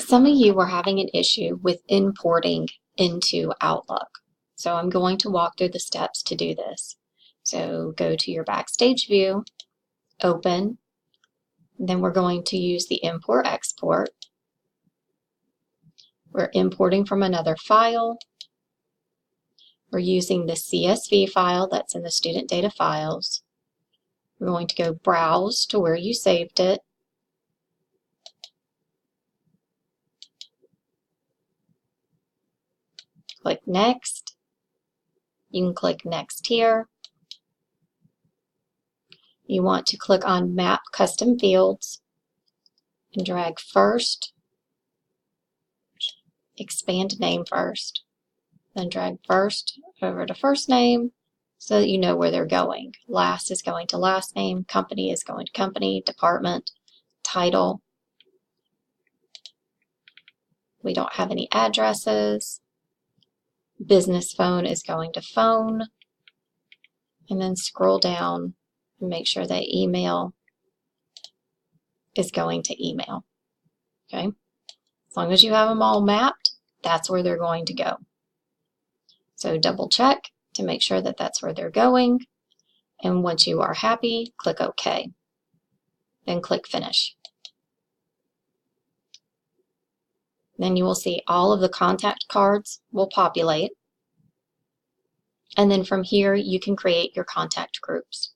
Some of you are having an issue with importing into Outlook. So I'm going to walk through the steps to do this. So go to your Backstage view, open, then we're going to use the import export. We're importing from another file. We're using the CSV file that's in the student data files. We're going to go browse to where you saved it. Click Next. You can click Next here. You want to click on Map Custom Fields and drag first, expand name first, then drag first over to first name so that you know where they're going. Last is going to last name, company is going to company, department, title. We don't have any addresses. Business phone is going to phone, and then scroll down and make sure that email is going to email. Okay? As long as you have them all mapped, that's where they're going to go. So double check to make sure that that's where they're going. And once you are happy, click OK. Then click Finish. Then you will see all of the contact cards will populate. And then from here, you can create your contact groups.